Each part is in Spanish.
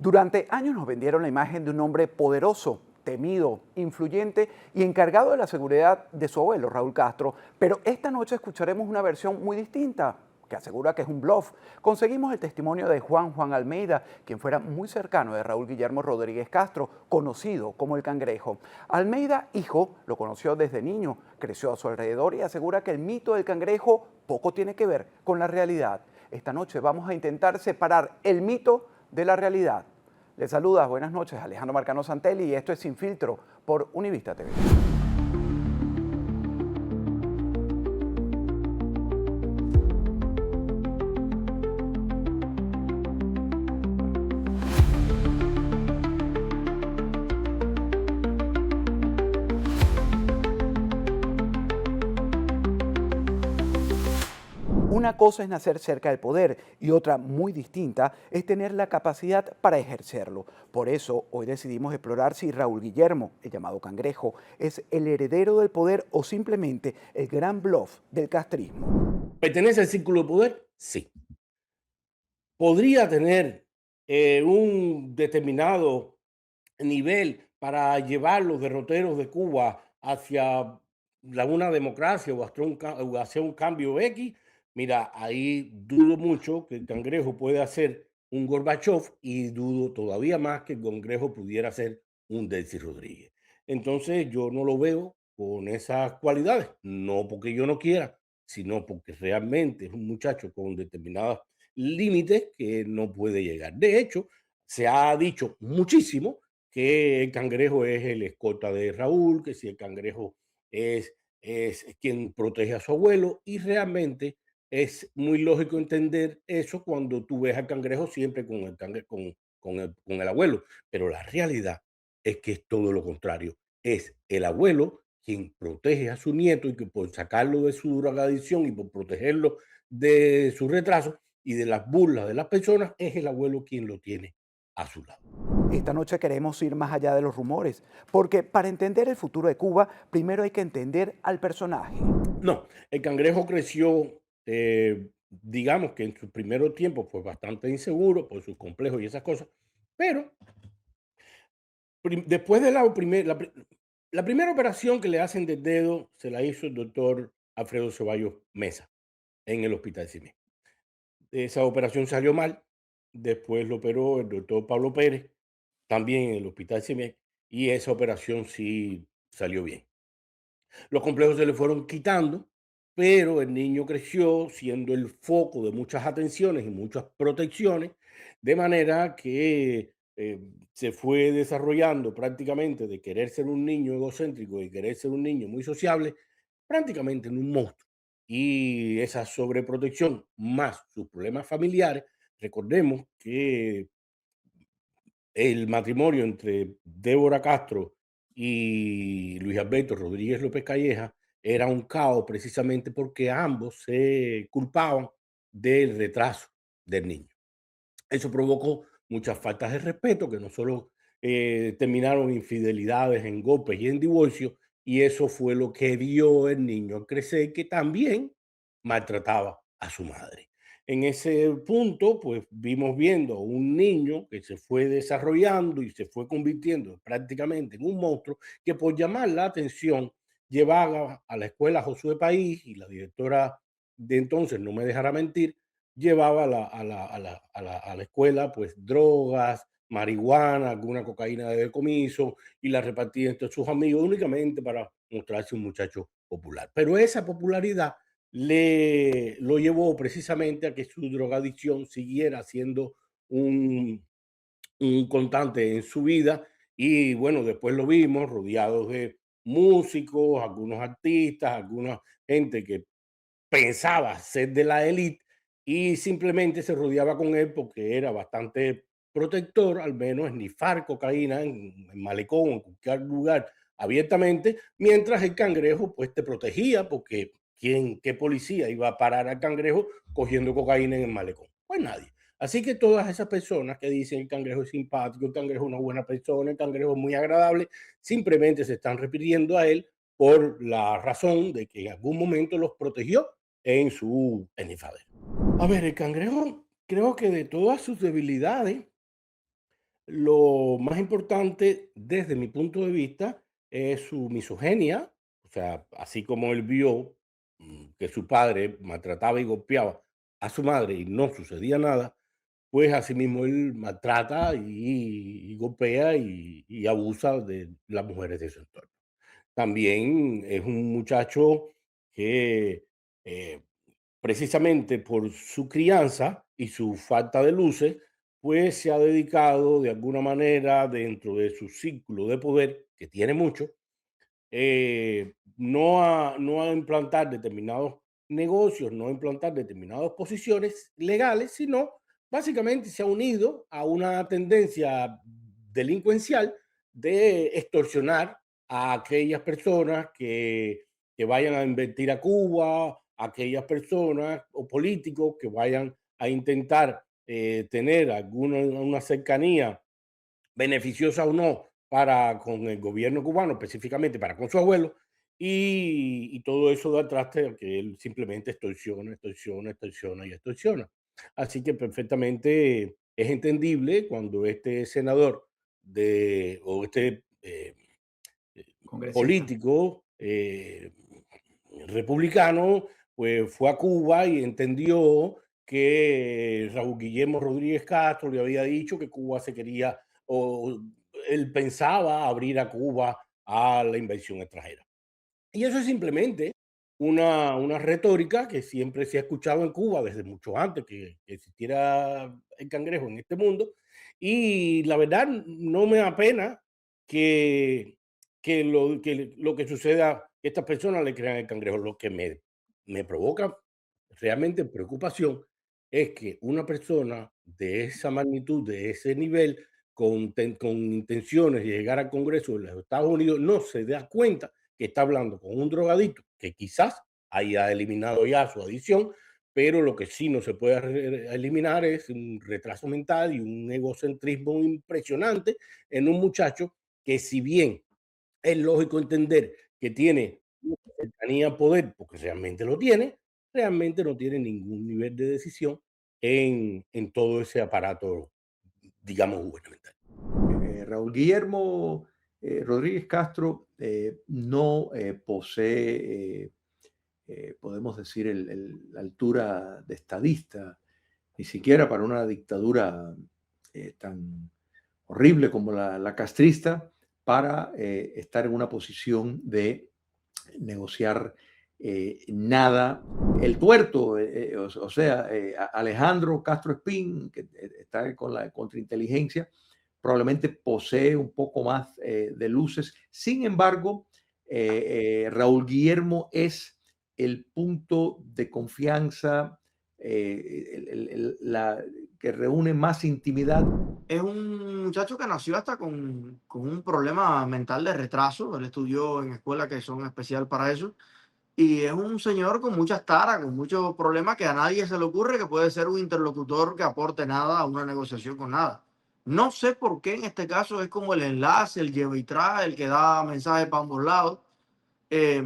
Durante años nos vendieron la imagen de un hombre poderoso, temido, influyente y encargado de la seguridad de su abuelo, Raúl Castro, pero esta noche escucharemos una versión muy distinta que asegura que es un bluff. Conseguimos el testimonio de Juan Almeida, quien fuera muy cercano de Raúl Guillermo Rodríguez Castro, conocido como el Cangrejo. Almeida, hijo, lo conoció desde niño, creció a su alrededor y asegura que el mito del Cangrejo poco tiene que ver con la realidad. Esta noche vamos a intentar separar el mito de la realidad. Les saluda, buenas noches, Alejandro Marcano Santelli y esto es Sin Filtro por Univista TV. Una cosa es nacer cerca del poder y otra muy distinta es tener la capacidad para ejercerlo. Por eso hoy decidimos explorar si Raúl Guillermo, el llamado Cangrejo, es el heredero del poder o simplemente el gran bluff del castrismo. ¿Pertenece al círculo de poder? Sí. ¿Podría tener un determinado nivel para llevar los derroteros de Cuba hacia una democracia o hacia un cambio X? Mira, ahí dudo mucho que el Cangrejo pueda ser un Gorbachev y dudo todavía más que el Cangrejo pudiera ser un Delcy Rodríguez. Entonces yo no lo veo con esas cualidades, no porque yo no quiera, sino porque realmente es un muchacho con determinados límites que no puede llegar. De hecho, se ha dicho muchísimo que el Cangrejo es el escolta de Raúl, que si el Cangrejo es quien protege a su abuelo, y realmente es muy lógico entender eso cuando tú ves al Cangrejo siempre con el abuelo, pero la realidad es que es todo lo contrario, es el abuelo quien protege a su nieto y que por sacarlo de su drogadicción y por protegerlo de su retraso y de las burlas de las personas, es el abuelo quien lo tiene a su lado. Esta noche queremos ir más allá de los rumores, porque para entender el futuro de Cuba, primero hay que entender al personaje. No, el Cangrejo creció, digamos que en sus primeros tiempos fue bastante inseguro por sus complejos y esas cosas, pero después de la primera operación que le hacen del dedo se la hizo el doctor Alfredo Ceballos Mesa en el Hospital Civil. Esa operación salió mal, después lo operó el doctor Pablo Pérez, también en el Hospital Civil, y esa operación sí salió bien. Los complejos se le fueron quitando, pero el niño creció siendo el foco de muchas atenciones y muchas protecciones, de manera que se fue desarrollando prácticamente de querer ser un niño egocéntrico y querer ser un niño muy sociable, prácticamente en un monstruo. Y esa sobreprotección más sus problemas familiares, recordemos que el matrimonio entre Débora Castro y Luis Alberto Rodríguez López Calleja era un caos precisamente porque ambos se culpaban del retraso del niño. Eso provocó muchas faltas de respeto que no solo terminaron en infidelidades, en golpes y en divorcio, y eso fue lo que vio el niño al crecer, que también maltrataba a su madre. En ese punto, pues vimos viendo un niño que se fue desarrollando y se fue convirtiendo prácticamente en un monstruo que por llamar la atención llevaba a la escuela Josué País y la directora de entonces, no me dejará mentir, llevaba a la escuela pues drogas, marihuana, alguna cocaína de decomiso y la repartía entre sus amigos únicamente para mostrarse un muchacho popular. Pero esa popularidad lo llevó precisamente a que su drogadicción siguiera siendo un, un constante en su vida y bueno, después lo vimos rodeados de músicos, algunos artistas, alguna gente que pensaba ser de la élite y simplemente se rodeaba con él porque era bastante protector, al menos esnifar cocaína en malecón o en cualquier lugar abiertamente, mientras el Cangrejo pues te protegía porque qué policía iba a parar al Cangrejo cogiendo cocaína en el malecón? Pues nadie. Así que todas esas personas que dicen el Cangrejo es simpático, el Cangrejo es una buena persona, el Cangrejo es muy agradable, simplemente se están refiriendo a él por la razón de que en algún momento los protegió en su enfadez. A ver, el Cangrejo, creo que de todas sus debilidades, Lo más importante, desde mi punto de vista, es su misoginia. O sea, así como él vio que su padre maltrataba y golpeaba a su madre y no sucedía nada, pues asimismo él maltrata y golpea y abusa de las mujeres de su entorno. También es un muchacho que, eh, precisamente por su crianza y su falta de luces, pues se ha dedicado de alguna manera dentro de su círculo de poder, que tiene mucho, no a implantar determinados negocios, no a implantar determinadas posiciones legales, sino básicamente se ha unido a una tendencia delincuencial de extorsionar a aquellas personas que vayan a invertir a Cuba, a aquellas personas o políticos que vayan a intentar tener alguna una cercanía beneficiosa o no para con el gobierno cubano, específicamente para con su abuelo, y todo eso da traste a que él simplemente extorsiona, extorsiona, extorsiona y extorsiona. Así que perfectamente es entendible cuando este senador o este Congresista. político republicano, pues fue a Cuba y entendió que Raúl Guillermo Rodríguez Castro le había dicho que Cuba se quería, o él pensaba abrir a Cuba a la inversión extranjera. Y eso es simplemente una retórica que siempre se ha escuchado en Cuba desde mucho antes que existiera el cangrejo en este mundo. Y la verdad no me da pena que, que lo que suceda, que estas personas le crean el cangrejo. Lo que me provoca realmente preocupación es que una persona de esa magnitud, de ese nivel, con intenciones de llegar al Congreso de los Estados Unidos, no se da cuenta que está hablando con un drogadicto que quizás haya eliminado ya su adicción, pero lo que sí no se puede eliminar es un retraso mental y un egocentrismo impresionante en un muchacho que, si bien es lógico entender que tiene mucha cercanía a poder, porque realmente no tiene ningún nivel de decisión en todo ese aparato, digamos, gubernamental. Raúl Guillermo Rodríguez Castro no posee, podemos decir, la altura de estadista, ni siquiera para una dictadura tan horrible como la castrista, para estar en una posición de negociar nada. El tuerto, o sea, Alejandro Castro Espín, que está con la contrainteligencia, probablemente posee un poco más de luces. Sin embargo, Raúl Guillermo es el punto de confianza que reúne más intimidad. Es un muchacho que nació hasta con un problema mental de retraso. Él estudió en escuelas que son especial para eso. Y es un señor con muchas taras, con muchos problemas que a nadie se le ocurre que puede ser un interlocutor que aporte nada a una negociación con nada. No sé por qué en este caso es como el enlace, el lleva y trae, el que da mensajes para ambos lados. Eh,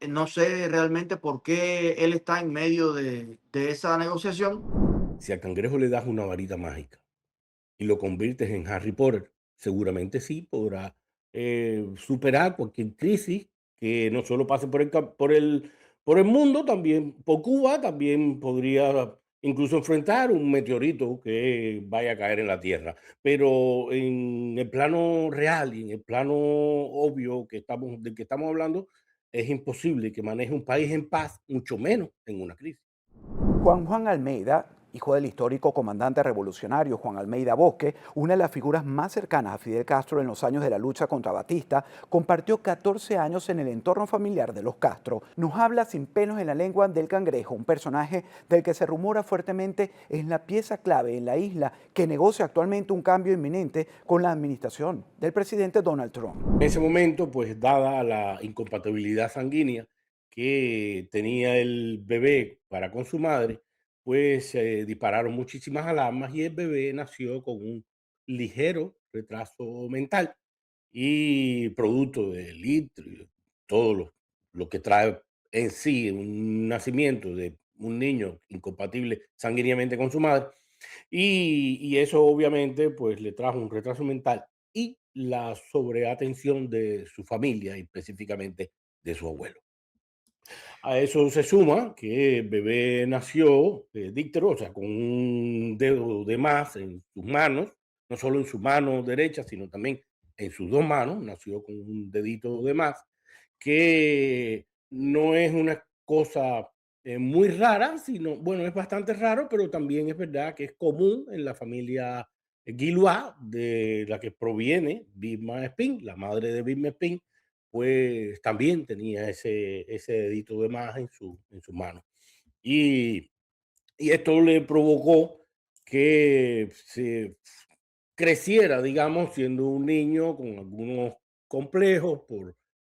no sé realmente por qué él está en medio de esa negociación. Si al cangrejo le das una varita mágica y lo conviertes en Harry Potter, seguramente sí podrá superar cualquier crisis que no solo pase por el mundo, también por Cuba, también podría incluso enfrentar un meteorito que vaya a caer en la Tierra. Pero en el plano real y en el plano obvio del que estamos hablando, es imposible que maneje un país en paz, mucho menos en una crisis. Juan Almeida, hijo del histórico comandante revolucionario Juan Almeida Bosque, una de las figuras más cercanas a Fidel Castro en los años de la lucha contra Batista, compartió 14 años en el entorno familiar de los Castro. Nos habla sin pelos en la lengua del cangrejo, un personaje del que se rumora fuertemente es la pieza clave en la isla que negocia actualmente un cambio inminente con la administración del presidente Donald Trump. En ese momento, pues dada la incompatibilidad sanguínea que tenía el bebé para con su madre, pues se dispararon muchísimas alarmas y el bebé nació con un ligero retraso mental y producto del litro y todo lo que trae en sí un nacimiento de un niño incompatible sanguíneamente con su madre, Y eso obviamente pues le trajo un retraso mental y la sobreatención de su familia y específicamente de su abuelo. A eso se suma que el bebé nació díptero, o sea, con un dedo de más en sus manos, no solo en su mano derecha, sino también en sus dos manos, nació con un dedito de más, que no es una cosa muy rara, sino, bueno, es bastante raro, pero también es verdad que es común en la familia Guillois, de la que proviene Vilma Espín, la madre de Vilma Espín, pues también tenía ese dedito de más en su mano. Y, y esto le provocó que se creciera, digamos, siendo un niño con algunos complejos,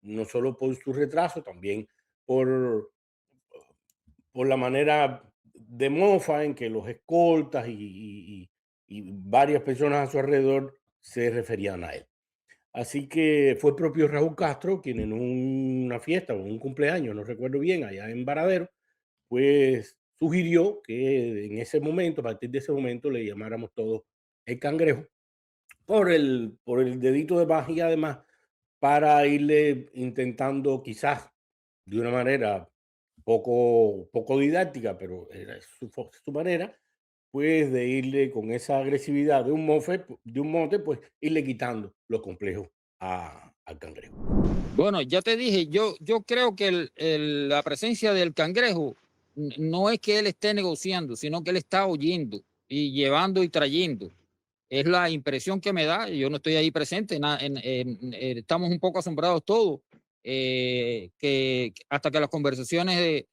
no solo por su retraso, también por, por la manera de mofa en que los escoltas y varias personas a su alrededor se referían a él. Así que fue el propio Raúl Castro quien en una fiesta o un cumpleaños, no recuerdo bien, allá en Varadero, pues sugirió que en ese momento, a partir de ese momento, le llamáramos todos el cangrejo por el dedito de más y además para irle intentando quizás de una manera poco didáctica, pero era su manera, pues de irle con esa agresividad de un mote, pues irle quitando los complejos al cangrejo. Bueno, ya te dije, yo creo que la presencia del cangrejo no es que él esté negociando, sino que él está oyendo y llevando y trayendo. Es la impresión que me da. Yo no estoy ahí presente, estamos un poco asombrados todos, que hasta que las conversaciones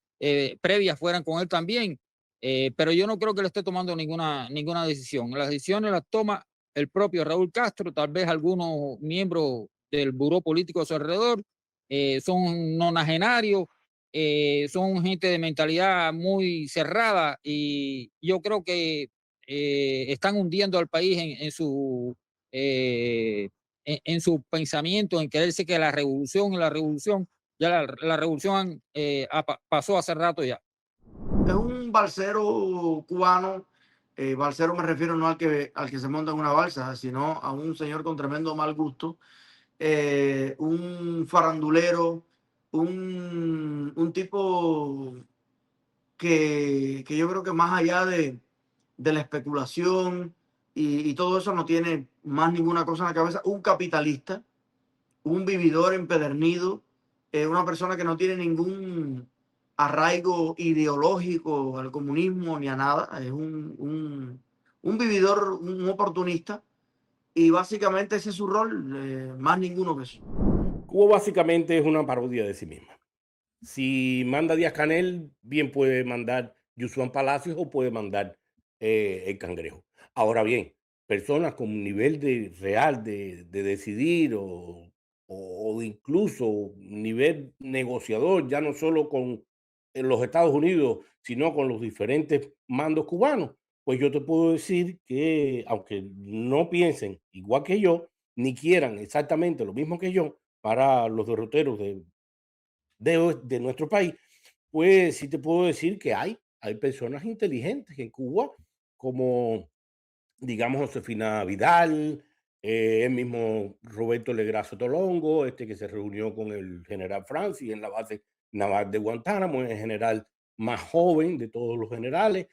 previas fueran con él también, pero yo no creo que él esté tomando ninguna decisión. Las decisiones las toma el propio Raúl Castro, tal vez algunos miembros del buró político a su alrededor, son nonagenarios, son gente de mentalidad muy cerrada y yo creo que están hundiendo al país en su pensamiento, en creerse que la revolución, ya la revolución pasó hace rato ya. Es un balsero cubano. Balsero me refiero no al que se monta en una balsa, sino a un señor con tremendo mal gusto, un farandulero, un tipo que yo creo que más allá de la especulación y todo eso no tiene más ninguna cosa en la cabeza, un capitalista, un vividor empedernido, una persona que no tiene ningún arraigo ideológico al comunismo ni a nada, es un vividor, un oportunista, y básicamente ese es su rol, más ninguno que eso. Cuba básicamente es una parodia de sí misma. Si manda Díaz Canel, bien puede mandar Yusuan Palacios o puede mandar el cangrejo. Ahora bien, personas con un nivel real de decidir o incluso nivel negociador, ya no solo con los Estados Unidos, sino con los diferentes mandos cubanos, pues yo te puedo decir que aunque no piensen igual que yo, ni quieran exactamente lo mismo que yo, para los derroteros de nuestro país, pues sí te puedo decir que hay personas inteligentes en Cuba, como digamos Josefina Vidal, el mismo Roberto Legrazo Tolongo, este que se reunió con el general Francis en la base naval de Guantánamo, el general más joven de todos los generales,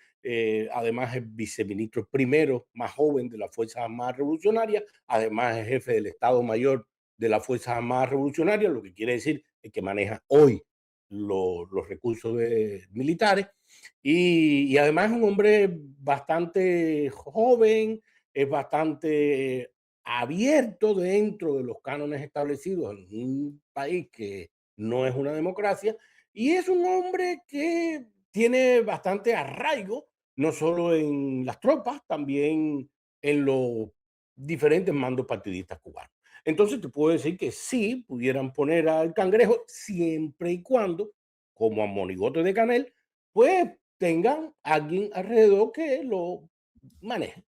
además es viceministro primero más joven de las Fuerzas Armadas Revolucionarias, además es jefe del Estado Mayor de las Fuerzas Armadas Revolucionarias, lo que quiere decir es que maneja hoy los recursos militares y además es un hombre bastante joven, es bastante abierto dentro de los cánones establecidos en un país que no es una democracia y es un hombre que tiene bastante arraigo, no solo en las tropas, también en los diferentes mandos partidistas cubanos. Entonces te puedo decir que sí pudieran poner al cangrejo siempre y cuando, como a Monigote de Canel, pues tengan alguien alrededor que lo maneje.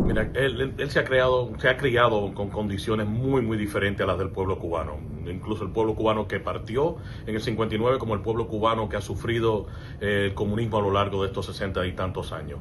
Mira, él se ha criado con condiciones muy diferentes a las del pueblo cubano. Incluso el pueblo cubano que partió en el 59 como el pueblo cubano que ha sufrido el comunismo a lo largo de estos 60 y tantos años.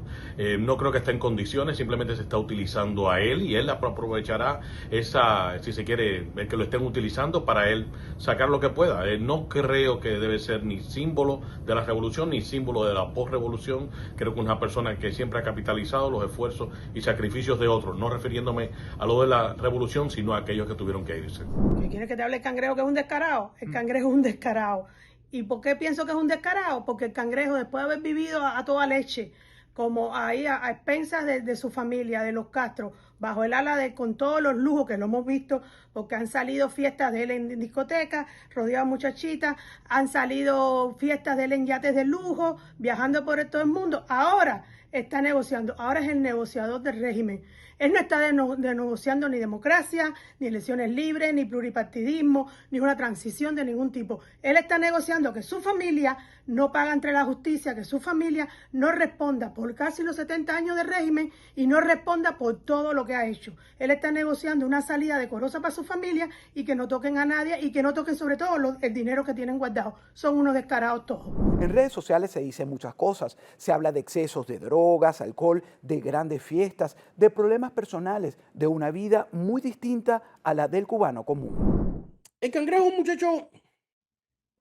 No creo que esté en condiciones, simplemente se está utilizando a él y él aprovechará esa, si se quiere, el que lo estén utilizando para él sacar lo que pueda. No creo que debe ser ni símbolo de la revolución ni símbolo de la posrevolución. Creo que una persona que siempre ha capitalizado los esfuerzos y sacrificios de otros, no refiriéndome a lo de la revolución, sino a aquellos que tuvieron que irse. ¿Qué quieres que te hable el cangrejo, que es un descarado? El cangrejo es un descarado. ¿Y por qué pienso que es un descarado? Porque el cangrejo, después de haber vivido a toda leche, como ahí a expensas de su familia, de los Castro, bajo el ala de con todos los lujos que lo hemos visto, porque han salido fiestas de él en discotecas, rodeado de muchachitas, han salido fiestas de él en yates de lujo, viajando por todo el mundo. Ahora está negociando, ahora es el negociador del régimen. Él no está negociando ni democracia, ni elecciones libres, ni pluripartidismo, ni una transición de ningún tipo. Él está negociando que su familia no paga entre la justicia, que su familia no responda por casi los 70 años de régimen y no responda por todo lo que ha hecho. Él está negociando una salida decorosa para su familia y que no toquen a nadie y que no toquen sobre todo el dinero que tienen guardado. Son unos descarados todos. En redes sociales se dicen muchas cosas. Se habla de excesos de drogas, alcohol, de grandes fiestas, de problemas personales, de una vida muy distinta a la del cubano común. El cangrejo es un muchacho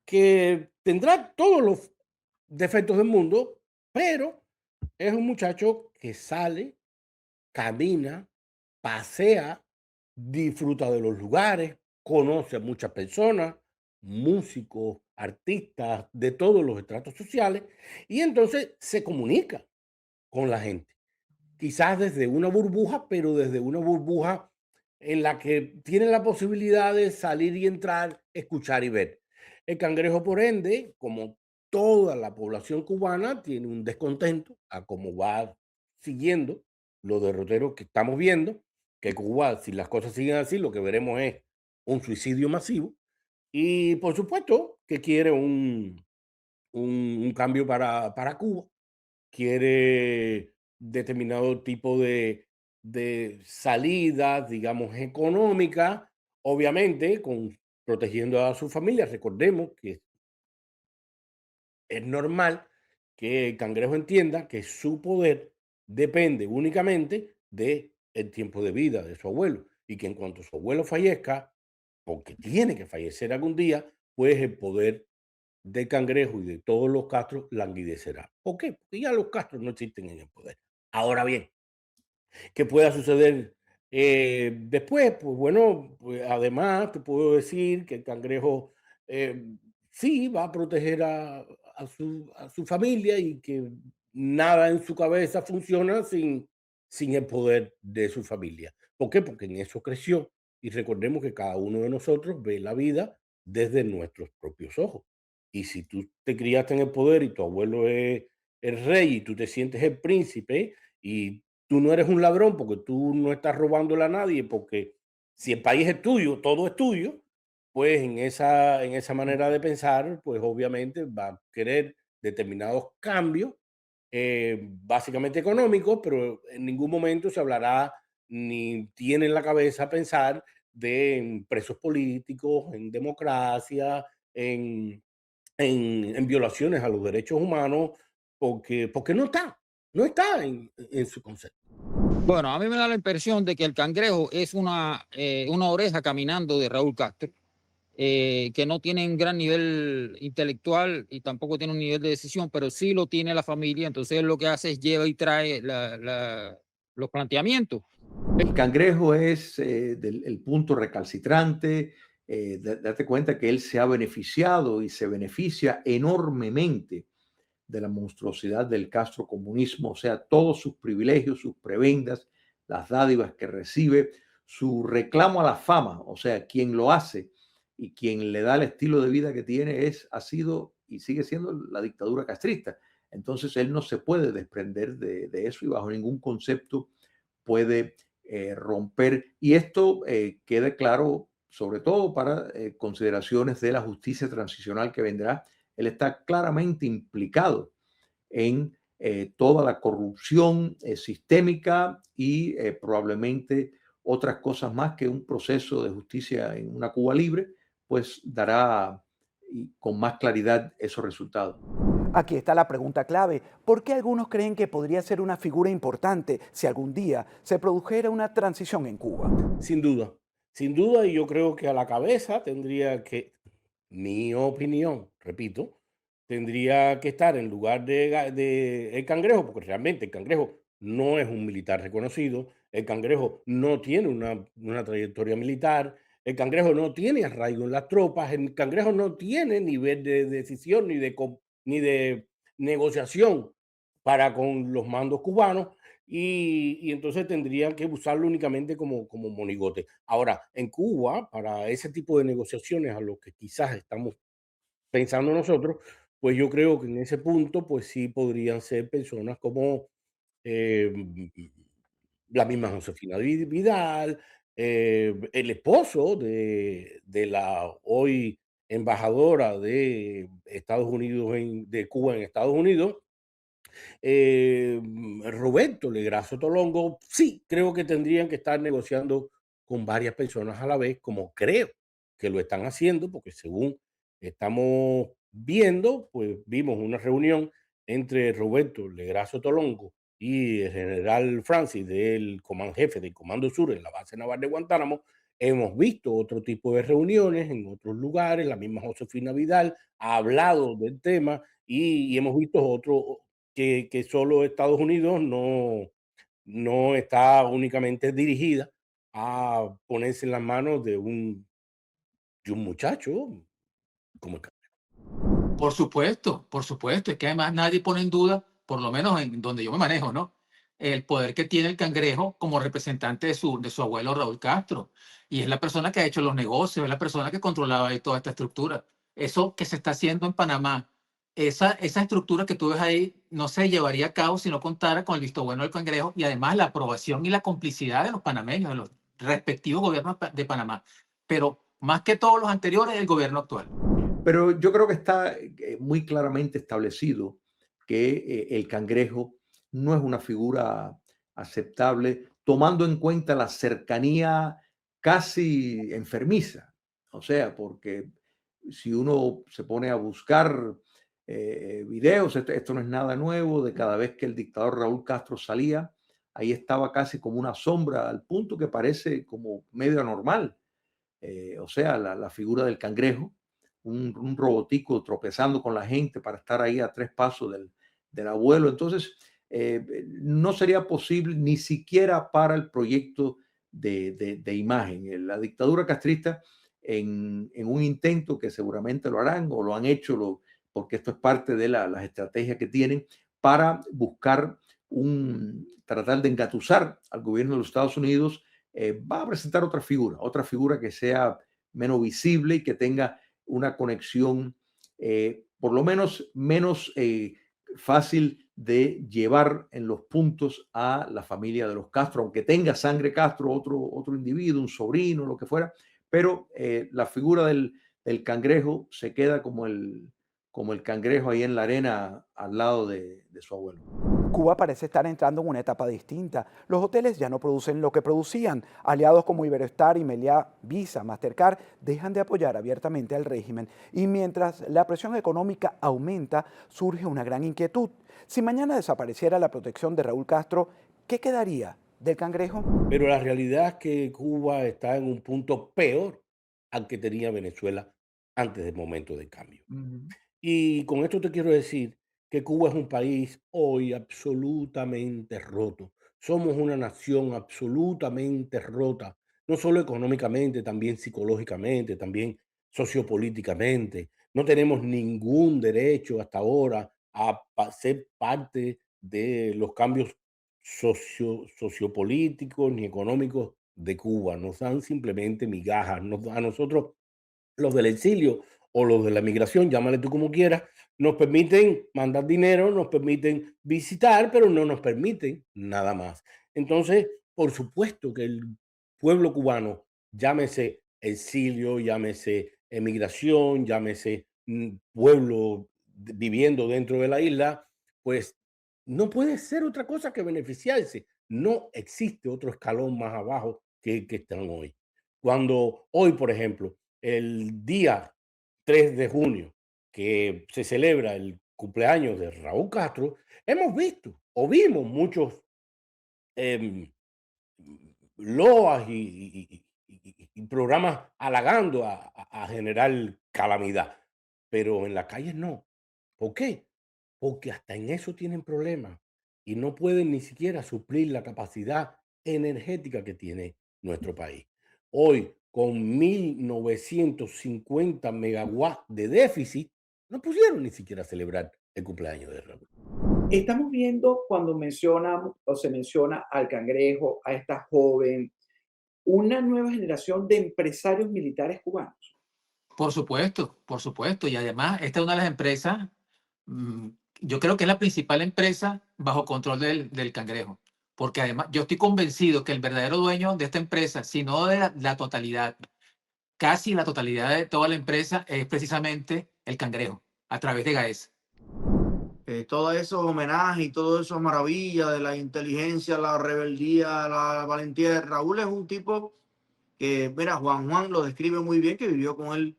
que tendrá todos los defectos del mundo, pero es un muchacho que sale, camina, pasea, disfruta de los lugares, conoce a muchas personas, músicos, artistas de todos los estratos sociales, y entonces se comunica con la gente. Quizás desde una burbuja, pero desde una burbuja en la que tiene la posibilidad de salir y entrar, escuchar y ver. El cangrejo, por ende, como toda la población cubana, tiene un descontento a cómo va siguiendo los derroteros que estamos viendo, que Cuba, si las cosas siguen así, lo que veremos es un suicidio masivo. Y por supuesto que quiere un cambio para Cuba, quiere determinado tipo de salidas, digamos, económicas, obviamente protegiendo a su familia. Recordemos que es normal que el cangrejo entienda que su poder depende únicamente del tiempo de vida de su abuelo y que en cuanto su abuelo fallezca, porque tiene que fallecer algún día, pues el poder del cangrejo y de todos los Castros languidecerá. ¿Por qué? Porque ya los Castros no existen en el poder. Ahora bien, ¿qué pueda suceder después? Pues bueno, pues además te puedo decir que el cangrejo sí va a proteger a su familia y que nada en su cabeza funciona sin el poder de su familia. ¿Por qué? Porque en eso creció. Y recordemos que cada uno de nosotros ve la vida desde nuestros propios ojos. Y si tú te criaste en el poder y tu abuelo es el rey y tú te sientes el príncipe y tú no eres un ladrón porque tú no estás robándole a nadie, porque si el país es tuyo, todo es tuyo, pues en esa manera de pensar, pues obviamente va a querer determinados cambios, básicamente económicos, pero en ningún momento se hablará ni tiene en la cabeza pensar en presos políticos, en democracia, en violaciones a los derechos humanos, porque no está en su concepto. Bueno, a mí me da la impresión de que el cangrejo es una oreja caminando de Raúl Castro, que no tiene un gran nivel intelectual y tampoco tiene un nivel de decisión, pero sí lo tiene la familia. Entonces él lo que hace es lleva y trae los planteamientos. El cangrejo es el punto recalcitrante. Date cuenta que él se ha beneficiado y se beneficia enormemente de la monstruosidad del castrocomunismo, o sea, todos sus privilegios, sus prebendas, las dádivas que recibe, su reclamo a la fama, o sea, quien lo hace y quien le da el estilo de vida que tiene ha sido y sigue siendo la dictadura castrista. Entonces él no se puede desprender de eso y bajo ningún concepto puede romper. Y esto queda claro sobre todo para consideraciones de la justicia transicional que vendrá. Él está claramente implicado en toda la corrupción sistémica y probablemente otras cosas más que un proceso de justicia en una Cuba libre, pues dará con más claridad esos resultados. Aquí está la pregunta clave. ¿Por qué algunos creen que podría ser una figura importante si algún día se produjera una transición en Cuba? Sin duda, y yo creo que a la cabeza tendría que, mi opinión, repito, tendría que estar en lugar de el Cangrejo, porque realmente el Cangrejo no es un militar reconocido, el Cangrejo no tiene una trayectoria militar, el Cangrejo no tiene arraigo en las tropas, el Cangrejo no tiene nivel de decisión ni de negociación para con los mandos cubanos, y entonces tendrían que usarlo únicamente como monigote. Ahora, en Cuba, para ese tipo de negociaciones a los que quizás estamos pensando nosotros, pues yo creo que en ese punto, pues sí podrían ser personas como eh, la misma Josefina Vidal, el esposo de la hoy embajadora de Estados Unidos, de Cuba en Estados Unidos, Roberto Legrazo Tolongo. Sí, creo que tendrían que estar negociando con varias personas a la vez, como creo que lo están haciendo, porque según estamos viendo, pues vimos una reunión entre Roberto Legrazo Tolongo y el general Francis jefe del Comando Sur en la base naval de Guantánamo. Hemos visto otro tipo de reuniones en otros lugares, la misma Josefina Vidal ha hablado del tema y hemos visto otro, que solo Estados Unidos no está únicamente dirigida a ponerse en las manos de un muchacho como el Por supuesto, es que además nadie pone en duda, por lo menos en donde yo me manejo, ¿no? El poder que tiene el Cangrejo como representante de su abuelo Raúl Castro. Y es la persona que ha hecho los negocios, es la persona que controlaba ahí toda esta estructura. Eso que se está haciendo en Panamá, esa estructura que tú ves ahí, no se llevaría a cabo si no contara con el visto bueno del Cangrejo y además la aprobación y la complicidad de los panameños, de los respectivos gobiernos de Panamá. Pero más que todos los anteriores, el gobierno actual. Pero yo creo que está muy claramente establecido que el Cangrejo no es una figura aceptable, tomando en cuenta la cercanía casi enfermiza. O sea, porque si uno se pone a buscar videos, esto no es nada nuevo, de cada vez que el dictador Raúl Castro salía, ahí estaba casi como una sombra, al punto que parece como medio anormal. O sea, la figura del Cangrejo, un robotico tropezando con la gente para estar ahí a 3 pasos del abuelo. Entonces, no sería posible ni siquiera para el proyecto de imagen. La dictadura castrista, en un intento que seguramente lo harán o lo han hecho, porque esto es parte de las estrategias que tienen para buscar tratar de engatusar al gobierno de los Estados Unidos, va a presentar otra figura que sea menos visible y que tenga una conexión por lo menos fácil de llevar en los puntos a la familia de los Castro, aunque tenga sangre Castro, otro individuo, un sobrino, lo que fuera, pero la figura del Cangrejo se queda como el cangrejo ahí en la arena al lado de su abuelo. Cuba parece estar entrando en una etapa distinta. Los hoteles ya no producen lo que producían. Aliados como Iberostar y Meliá, Visa, Mastercard dejan de apoyar abiertamente al régimen. Y mientras la presión económica aumenta, surge una gran inquietud. Si mañana desapareciera la protección de Raúl Castro, ¿qué quedaría del Cangrejo? Pero la realidad es que Cuba está en un punto peor al que tenía Venezuela antes del momento del cambio. Y con esto te quiero decir que Cuba es un país hoy absolutamente roto. Somos una nación absolutamente rota, no solo económicamente, también psicológicamente, también sociopolíticamente. No tenemos ningún derecho hasta ahora a ser parte de los cambios sociopolíticos ni económicos de Cuba. Nos dan simplemente migajas. A nosotros los del exilio o los de la migración, llámale tú como quieras, nos permiten mandar dinero, nos permiten visitar, pero no nos permiten nada más. Entonces, por supuesto que el pueblo cubano, llámese exilio, llámese emigración, llámese pueblo viviendo dentro de la isla, pues no puede ser otra cosa que beneficiarse. No existe otro escalón más abajo que el que están hoy. Cuando hoy, por ejemplo, el día 3 de junio, que se celebra el cumpleaños de Raúl Castro, hemos visto o vimos muchos em, loas y programas halagando a generar calamidad, pero en la calle no. ¿Por qué? Porque hasta en eso tienen problemas y no pueden ni siquiera suplir la capacidad energética que tiene nuestro país. Hoy, con 1950 megawatts de déficit, no pudieron ni siquiera celebrar el cumpleaños de Raúl. Estamos viendo cuando mencionamos o se menciona al Cangrejo, a esta joven, una nueva generación de empresarios militares cubanos. Por supuesto, por supuesto. Y además, esta es una de las empresas, mm, yo creo que es la principal empresa bajo control del Cangrejo. Porque además, yo estoy convencido que el verdadero dueño de esta empresa, si no de la totalidad, casi la totalidad de toda la empresa, es precisamente el Cangrejo, a través de GAES. Todos esos homenajes y todo eso maravilla de la inteligencia, la rebeldía, la valentía de Raúl es un tipo que, mira, Juan lo describe muy bien, que vivió con él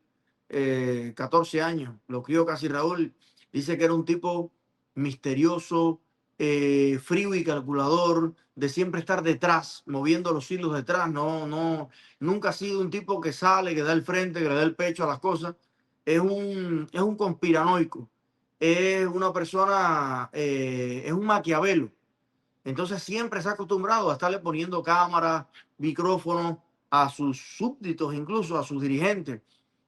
14 años, lo crió casi Raúl. Dice que era un tipo misterioso, frío y calculador, de siempre estar detrás, moviendo los hilos detrás. Nunca ha sido un tipo que sale, que da el frente, que le da el pecho a las cosas. Es un conspiranoico. Es una persona, es un Maquiavelo. Entonces siempre se ha acostumbrado a estarle poniendo cámaras, micrófonos a sus súbditos, incluso a sus dirigentes.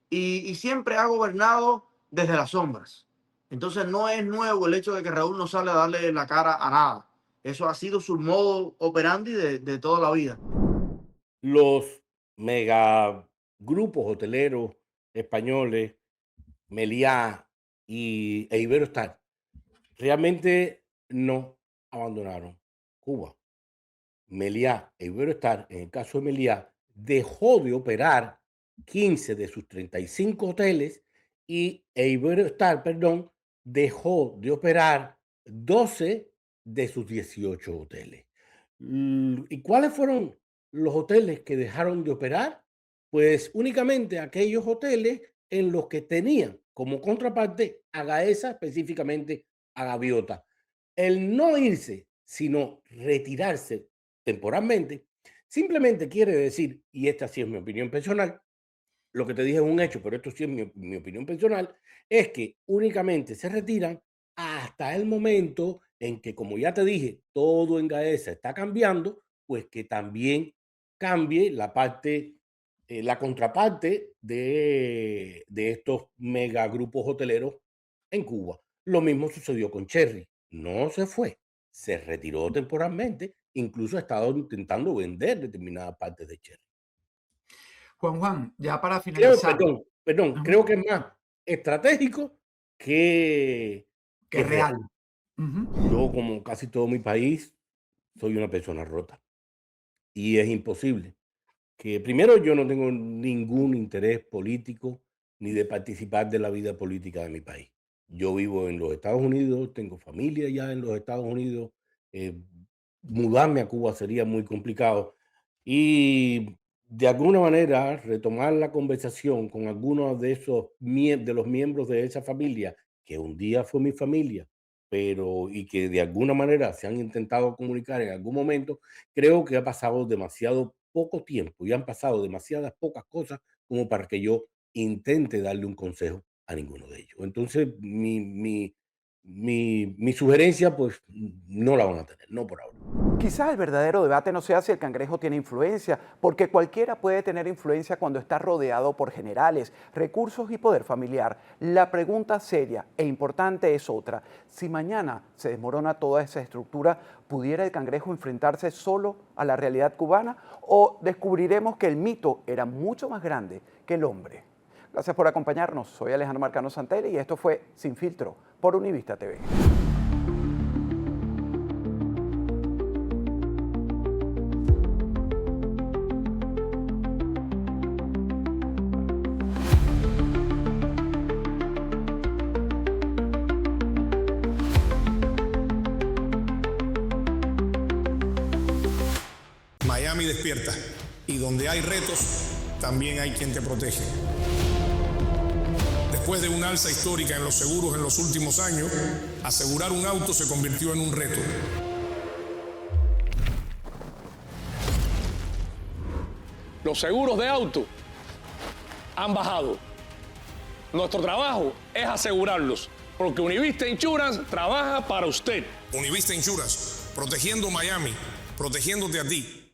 Y siempre ha gobernado desde las sombras. Entonces no es nuevo el hecho de que Raúl no sale a darle la cara a nada. Eso ha sido su modo operandi de toda la vida. Los megagrupos hoteleros españoles, Meliá e Iberostar, realmente no abandonaron Cuba. Meliá e Iberostar, en el caso de Meliá, dejó de operar 15 de sus 35 hoteles y Iberostar, perdón, dejó de operar 12 de sus 18 hoteles. ¿Y cuáles fueron los hoteles que dejaron de operar? Pues únicamente aquellos hoteles en los que tenían como contraparte a Gaesa, específicamente a Gaviota. El no irse, sino retirarse temporalmente, simplemente quiere decir, y esta sí es mi opinión personal, lo que te dije es un hecho, pero esto sí es mi opinión personal, es que únicamente se retiran hasta el momento en que, como ya te dije, todo en Gaesa está cambiando, pues que también cambie la parte, la contraparte de estos megagrupos hoteleros en Cuba. Lo mismo sucedió con Cherry. No se fue, se retiró temporalmente, incluso ha estado intentando vender determinadas partes de Cherry. Juan, ya para finalizar. Perdón, creo que es más estratégico que real. Yo, como casi todo mi país, soy una persona rota. Y es imposible que, primero, yo no tengo ningún interés político ni de participar de la vida política de mi país. Yo vivo en los Estados Unidos, tengo familia ya en los Estados Unidos. Mudarme a Cuba sería muy complicado. Y de alguna manera retomar la conversación con algunos de los miembros de esa familia, que un día fue mi familia, y que de alguna manera se han intentado comunicar en algún momento, creo que ha pasado demasiado poco tiempo y han pasado demasiadas pocas cosas como para que yo intente darle un consejo a ninguno de ellos. Entonces, mi sugerencia, pues, no la van a tener, no por ahora. Quizás el verdadero debate no sea si el cangrejo tiene influencia, porque cualquiera puede tener influencia cuando está rodeado por generales, recursos y poder familiar. La pregunta seria e importante es otra. Si mañana se desmorona toda esa estructura, ¿pudiera el cangrejo enfrentarse solo a la realidad cubana? ¿O descubriremos que el mito era mucho más grande que el hombre? Gracias por acompañarnos. Soy Alejandro Marcano Santelli y esto fue Sin Filtro por Univista TV. despierta. Y donde hay retos, también hay quien te protege. Después de un alza histórica en los seguros en los últimos años, asegurar un auto se convirtió en un reto. Los seguros de auto han bajado. Nuestro trabajo es asegurarlos, porque Univista Insurance trabaja para usted. Univista Insurance, protegiendo Miami, protegiéndote a ti.